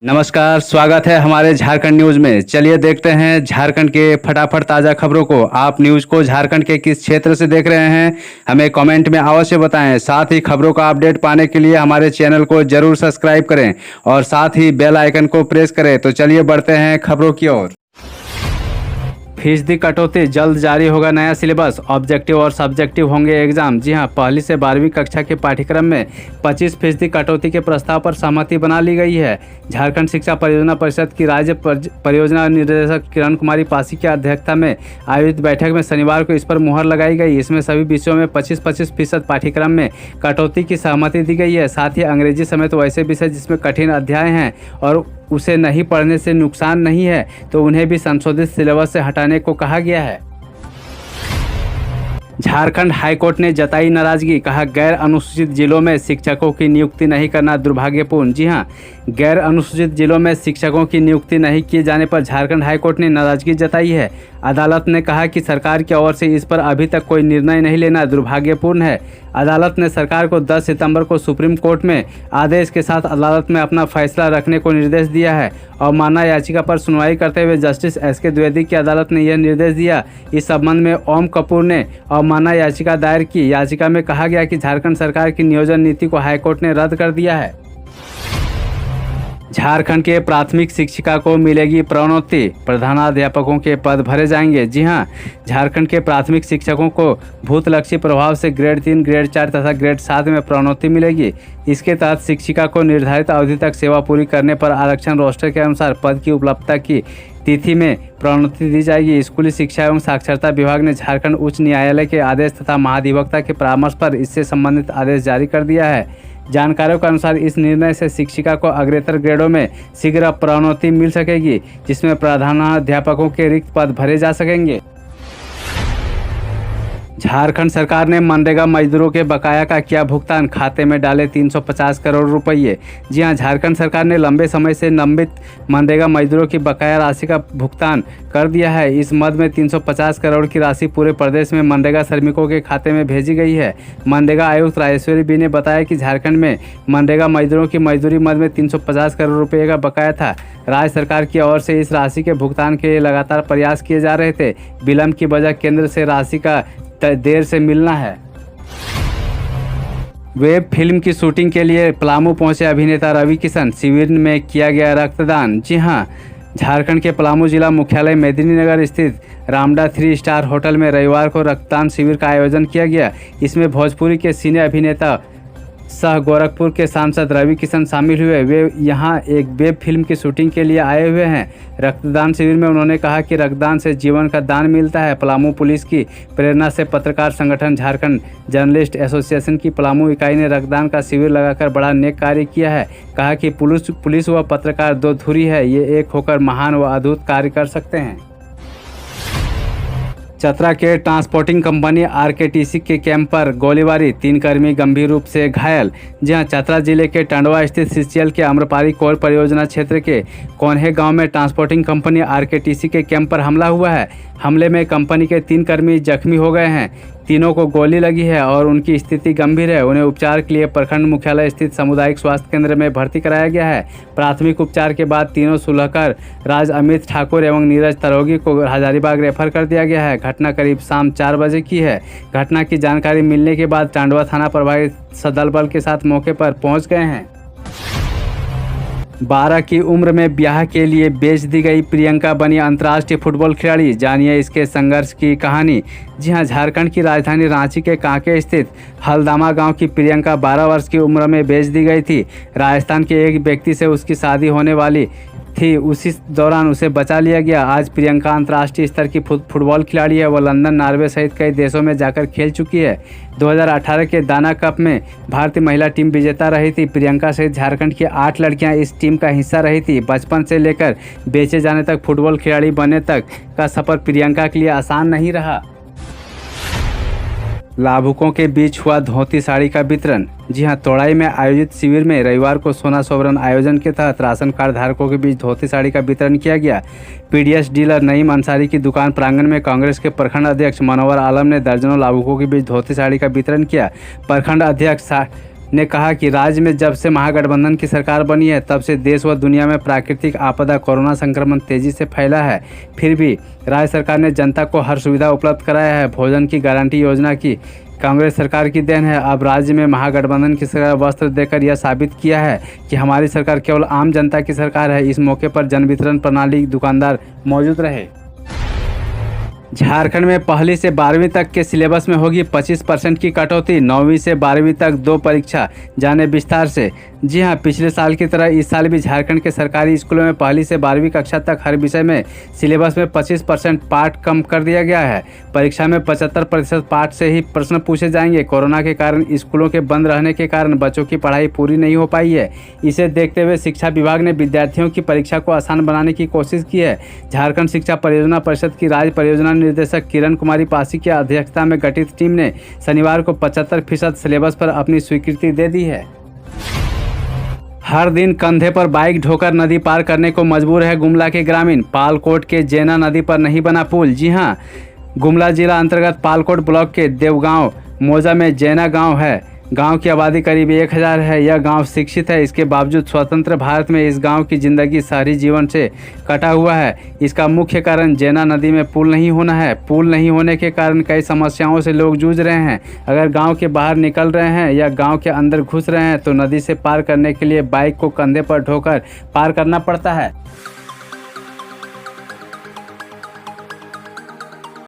नमस्कार, स्वागत है हमारे झारखंड न्यूज में। चलिए देखते हैं झारखंड के फटाफट ताज़ा खबरों को। आप न्यूज को झारखंड के किस क्षेत्र से देख रहे हैं, हमें कमेंट में अवश्य बताएं। साथ ही खबरों का अपडेट पाने के लिए हमारे चैनल को जरूर सब्सक्राइब करें और साथ ही बेल आइकन को प्रेस करें। तो चलिए बढ़ते हैं खबरों की ओर। फीसदी कटौती, जल्द जारी होगा नया सिलेबस। ऑब्जेक्टिव और सब्जेक्टिव होंगे एग्जाम। जी हां, पहली से 12वीं कक्षा के पाठ्यक्रम में 25% कटौती के प्रस्ताव पर सहमति बना ली गई है। झारखंड शिक्षा परियोजना परिषद की राज्य परियोजना निदेशक किरण कुमारी पासी की अध्यक्षता में आयोजित बैठक में शनिवार को इस पर मुहर लगाई गई। इसमें सभी विषयों में 25% पाठ्यक्रम में कटौती की सहमति दी गई है। साथ ही अंग्रेजी समेत वैसे विषय जिसमें कठिन अध्याय हैं और उसे नहीं पढ़ने से नुकसान नहीं है, तो उन्हें भी संशोधित सिलेबस से हटाने को कहा गया है। झारखंड हाईकोर्ट ने जताई नाराजगी, कहा गैर अनुसूचित जिलों में शिक्षकों की नियुक्ति नहीं करना दुर्भाग्यपूर्ण। जी हां, गैर अनुसूचित जिलों में शिक्षकों की नियुक्ति नहीं किए जाने पर झारखंड हाईकोर्ट ने नाराजगी जताई है। अदालत ने कहा कि सरकार की ओर से इस पर अभी तक कोई निर्णय नहीं लेना दुर्भाग्यपूर्ण है। अदालत ने सरकार को 10 सितंबर को सुप्रीम कोर्ट में आदेश के साथ अदालत में अपना फैसला रखने को निर्देश दिया है। अवमानना याचिका पर सुनवाई करते हुए जस्टिस SK द्विवेदी की अदालत ने यह निर्देश दिया। इस संबंध में ओम कपूर ने अवमानना याचिका दायर की। याचिका में कहा गया कि झारखंड सरकार की नियोजन नीति को हाईकोर्ट ने रद्द कर दिया है। झारखंड के प्राथमिक शिक्षिका को मिलेगी प्रोन्नति, प्रधानाध्यापकों के पद भरे जाएंगे। जी हां, झारखंड के प्राथमिक शिक्षकों को भूतलक्षी प्रभाव से ग्रेड 3, ग्रेड 4 तथा ग्रेड 7 में प्रोन्नति मिलेगी। इसके तहत शिक्षिका को निर्धारित अवधि तक सेवा पूरी करने पर आरक्षण रोस्टर के अनुसार पद की उपलब्धता की तिथि में प्रोन्नति दी जाएगी। स्कूली शिक्षा एवं साक्षरता विभाग ने झारखंड उच्च न्यायालय के आदेश तथा महाधिवक्ता के परामर्श पर इससे संबंधित आदेश जारी कर दिया है। जानकारियों के अनुसार इस निर्णय से शिक्षिका को अग्रेतर ग्रेडों में शीघ्र प्रोन्नति मिल सकेगी, जिसमें प्रधानाध्यापकों के रिक्त पद भरे जा सकेंगे। झारखंड सरकार ने मनरेगा मजदूरों के बकाया का किया भुगतान, खाते में डाले 350 करोड़ रुपये। जी हां, झारखंड सरकार ने लंबे समय से लंबित मनरेगा मजदूरों की बकाया राशि का भुगतान कर दिया है। इस मद में 350 करोड़ की राशि पूरे प्रदेश में मनरेगा श्रमिकों के खाते में भेजी गई है। मनरेगा आयुक्त राजेश्वरी बी ने बताया कि झारखंड में मनरेगा मजदूरों की मजदूरी मद में 350 करोड़ रुपये का बकाया था। राज्य सरकार की ओर से इस राशि के भुगतान के लिए लगातार प्रयास किए जा रहे थे। विलंब की वजह केंद्र से राशि का देर से मिलना है। वेब फिल्म की शूटिंग के लिए पलामू पहुंचे अभिनेता रवि किशन, शिविर में किया गया रक्तदान। जी हां, झारखंड के पलामू जिला मुख्यालय मेदिनीनगर स्थित रामडा 3 स्टार होटल में रविवार को रक्तदान शिविर का आयोजन किया गया। इसमें भोजपुरी के सिने अभिनेता सह गोरखपुर के सांसद रवि किशन शामिल हुए। वे यहां एक वेब फिल्म की शूटिंग के लिए आए हुए हैं। रक्तदान शिविर में उन्होंने कहा कि रक्तदान से जीवन का दान मिलता है। पलामू पुलिस की प्रेरणा से पत्रकार संगठन झारखंड जर्नलिस्ट एसोसिएशन की पलामू इकाई ने रक्तदान का शिविर लगाकर बड़ा नेक कार्य किया है। कहा कि पुलिस व पत्रकार दो धुरी है, ये एक होकर महान व अद्भुत कार्य कर सकते हैं। चतरा के ट्रांसपोर्टिंग कंपनी RKTC के कैंप पर गोलीबारी, 3 कर्मी गंभीर रूप से घायल। जहां चतरा जिले के टंडवा स्थित CCL के आम्रपाली कोल परियोजना क्षेत्र के कोन्हे गांव में ट्रांसपोर्टिंग कंपनी RKTC के कैंप पर हमला हुआ है। हमले में कंपनी के 3 कर्मी जख्मी हो गए हैं। तीनों को गोली लगी है और उनकी स्थिति गंभीर है। उन्हें उपचार के लिए प्रखंड मुख्यालय स्थित सामुदायिक स्वास्थ्य केंद्र में भर्ती कराया गया है। प्राथमिक उपचार के बाद तीनों सुलहकर राज अमित ठाकुर एवं नीरज तरोगी को हजारीबाग रेफर कर दिया गया है। घटना करीब शाम 4 बजे की है। घटना की जानकारी मिलने के बाद टांडवा थाना प्रभारी सदल बल के साथ मौके पर पहुंच गए हैं। 12 की उम्र में ब्याह के लिए बेच दी गई प्रियंका बनी अंतर्राष्ट्रीय फुटबॉल खिलाड़ी, जानिए इसके संघर्ष की कहानी। जी हां, झारखंड की राजधानी रांची के कांके स्थित हल्दामा गांव की प्रियंका 12 वर्ष की उम्र में बेच दी गई थी। राजस्थान के एक व्यक्ति से उसकी शादी होने वाली थी, उसी दौरान उसे बचा लिया गया। आज प्रियंका अंतर्राष्ट्रीय स्तर की फुटबॉल खिलाड़ी है। वह लंदन, नॉर्वे सहित कई देशों में जाकर खेल चुकी है। 2018 के दाना कप में भारतीय महिला टीम विजेता रही थी। प्रियंका सहित झारखंड की 8 लड़कियां इस टीम का हिस्सा रही थी। बचपन से लेकर बेचे जाने तक फुटबॉल खिलाड़ी बनने तक का सफर प्रियंका के लिए आसान नहीं रहा। लाभुकों के बीच हुआ धोती साड़ी का वितरण। जी हां, तोड़ाई में आयोजित शिविर में रविवार को सोना सोवरन आयोजन के तहत राशन कार्ड धारकों के बीच धोती साड़ी का वितरण किया गया। PDS डीलर नईम अंसारी की दुकान प्रांगण में कांग्रेस के प्रखंड अध्यक्ष मनोवर आलम ने दर्जनों लाभुकों के बीच धोती साड़ी का वितरण किया। प्रखंड अध्यक्ष ने कहा कि राज्य में जब से महागठबंधन की सरकार बनी है तब से देश व दुनिया में प्राकृतिक आपदा कोरोना संक्रमण तेजी से फैला है। फिर भी राज्य सरकार ने जनता को हर सुविधा उपलब्ध कराया है। भोजन की गारंटी योजना की कांग्रेस सरकार की देन है। अब राज्य में महागठबंधन की सरकार वस्त्र देकर यह साबित किया है कि हमारी सरकार केवल आम जनता की सरकार है। इस मौके पर जन वितरण प्रणाली दुकानदार मौजूद रहे। झारखंड में पहली से 12वीं तक के सिलेबस में होगी 25% की कटौती। 9वीं से 12वीं तक 2 परीक्षा, जाने विस्तार से। जी हां, पिछले साल की तरह इस साल भी झारखंड के सरकारी स्कूलों में पहली से 12वीं कक्षा तक हर विषय में सिलेबस में 25% पाठ कम कर दिया गया है। परीक्षा में 75% पाठ से ही प्रश्न पूछे जाएंगे। कोरोना के कारण स्कूलों के बंद रहने के कारण बच्चों की पढ़ाई पूरी नहीं हो पाई है। इसे देखते हुए शिक्षा विभाग ने विद्यार्थियों की परीक्षा को आसान बनाने की कोशिश की है। झारखंड शिक्षा परियोजना परिषद की राज्य परियोजना निर्देशक किरण कुमारी पासी की अध्यक्षता में गठित टीम ने शनिवार को 75% सिलेबस पर अपनी स्वीकृति दे दी है। हर दिन कंधे पर बाइक ढोकर नदी पार करने को मजबूर है गुमला के ग्रामीण। पालकोट के जैना नदी पर नहीं बना पुल। जी हां, गुमला जिला अंतर्गत पालकोट ब्लॉक के देवगांव मौजा में जैना गांव है। गांव की आबादी करीब 1000 है। यह गांव शिक्षित है। इसके बावजूद स्वतंत्र भारत में इस गांव की जिंदगी शहरी जीवन से कटा हुआ है। इसका मुख्य कारण जैना नदी में पुल नहीं होना है। पुल नहीं होने के कारण कई समस्याओं से लोग जूझ रहे हैं। अगर गांव के बाहर निकल रहे हैं या गांव के अंदर घुस रहे हैं तो नदी से पार करने के लिए बाइक को कंधे पर ढोकर पार करना पड़ता है।